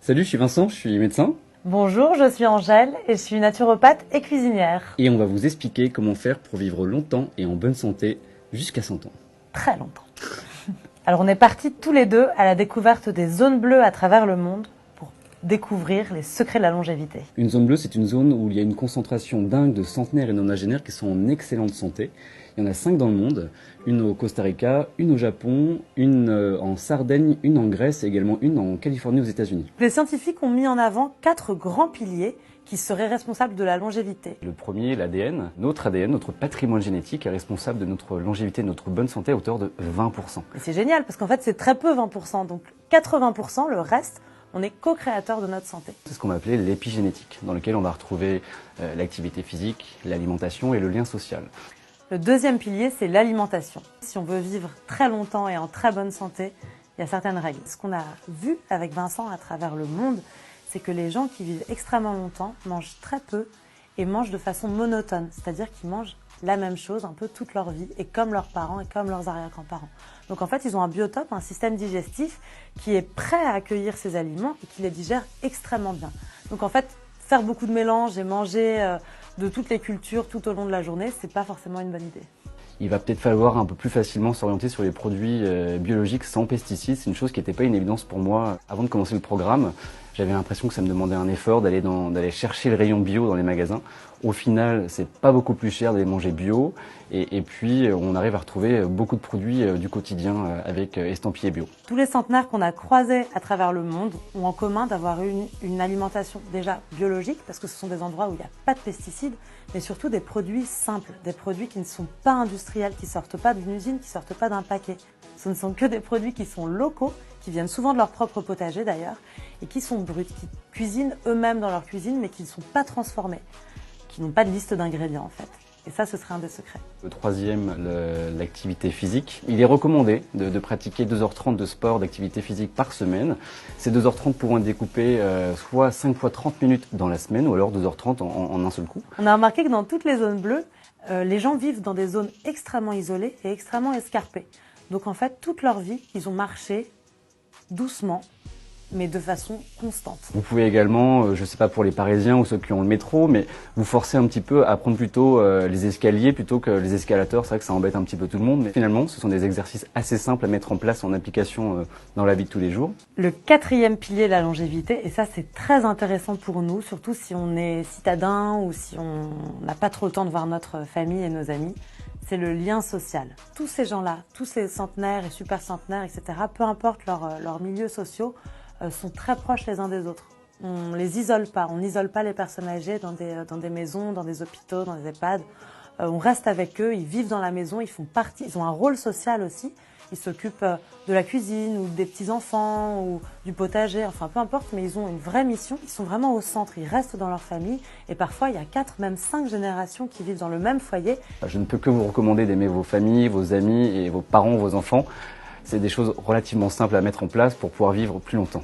Salut, je suis Vincent, je suis médecin. Bonjour, je suis Angèle et je suis naturopathe et cuisinière. Et on va vous expliquer comment faire pour vivre longtemps et en bonne santé jusqu'à 100 ans. Très longtemps. Alors on est partis tous les deux à la découverte des zones bleues à travers le monde pour découvrir les secrets de la longévité. Une zone bleue, c'est une zone où il y a une concentration dingue de centenaires et nonagénaires qui sont en excellente santé. Il y en a 5 dans le monde, une au Costa Rica, une au Japon, une en Sardaigne, une en Grèce et également une en Californie aux États-Unis. Les scientifiques ont mis en avant 4 grands piliers qui seraient responsables de la longévité. Le premier, l'ADN. Notre ADN, notre patrimoine génétique, est responsable de notre longévité, de notre bonne santé à hauteur de 20%. Et c'est génial parce qu'en fait c'est très peu 20%, donc 80%, le reste, on est co-créateur de notre santé. C'est ce qu'on va appeler l'épigénétique, dans lequel on va retrouver l'activité physique, l'alimentation et le lien social. Le deuxième pilier, c'est l'alimentation. Si on veut vivre très longtemps et en très bonne santé, il y a certaines règles. Ce qu'on a vu avec Vincent à travers le monde, c'est que les gens qui vivent extrêmement longtemps mangent très peu et mangent de façon monotone, c'est-à-dire qu'ils mangent la même chose un peu toute leur vie et comme leurs parents et comme leurs arrière-grands-parents. Donc en fait, ils ont un biotope, un système digestif qui est prêt à accueillir ces aliments et qui les digère extrêmement bien. Donc en fait, faire beaucoup de mélanges et manger de toutes les cultures tout au long de la journée, c'est pas forcément une bonne idée. Il va peut-être falloir un peu plus facilement s'orienter sur les produits biologiques sans pesticides. C'est une chose qui n'était pas une évidence pour moi avant de commencer le programme. J'avais l'impression que ça me demandait un effort d'aller chercher le rayon bio dans les magasins. Au final, c'est pas beaucoup plus cher d'aller manger bio. Et puis, on arrive à retrouver beaucoup de produits du quotidien avec estampillés bio. Tous les centenaires qu'on a croisés à travers le monde ont en commun d'avoir une alimentation déjà biologique, parce que ce sont des endroits où il n'y a pas de pesticides, mais surtout des produits simples, des produits qui ne sont pas industriels, qui sortent pas d'une usine, qui sortent pas d'un paquet. Ce ne sont que des produits qui sont locaux, qui viennent souvent de leur propre potager d'ailleurs, et qui sont bruts, qui cuisinent eux-mêmes dans leur cuisine, mais qui ne sont pas transformés, qui n'ont pas de liste d'ingrédients en fait. Et ça, ce serait un des secrets. Le troisième, l'activité physique. Il est recommandé de pratiquer 2h30 de sport, d'activité physique par semaine. Ces 2h30 pourront être découpées soit 5 fois 30 minutes dans la semaine, ou alors 2h30 en un seul coup. On a remarqué que dans toutes les zones bleues, les gens vivent dans des zones extrêmement isolées et extrêmement escarpées. Donc en fait, toute leur vie, ils ont marché doucement, mais de façon constante. Vous pouvez également, je ne sais pas pour les Parisiens ou ceux qui ont le métro, mais vous forcer un petit peu à prendre plutôt les escaliers plutôt que les escalators. C'est vrai que ça embête un petit peu tout le monde, mais finalement, ce sont des exercices assez simples à mettre en place en application dans la vie de tous les jours. Le quatrième pilier de la longévité, et ça c'est très intéressant pour nous, surtout si on est citadin ou si on n'a pas trop le temps de voir notre famille et nos amis, c'est le lien social. Tous ces gens-là, tous ces centenaires et super centenaires, etc., peu importe leurs milieux sociaux, sont très proches les uns des autres. On les isole pas, on n'isole pas les personnes âgées dans des maisons, dans des hôpitaux, dans des EHPAD. On reste avec eux, ils vivent dans la maison, ils font partie, ils ont un rôle social aussi. Ils s'occupent de la cuisine ou des petits-enfants ou du potager, enfin peu importe, mais ils ont une vraie mission. Ils sont vraiment au centre, ils restent dans leur famille et parfois il y a 4, même 5 générations qui vivent dans le même foyer. Je ne peux que vous recommander d'aimer vos familles, vos amis et vos parents, vos enfants. C'est des choses relativement simples à mettre en place pour pouvoir vivre plus longtemps.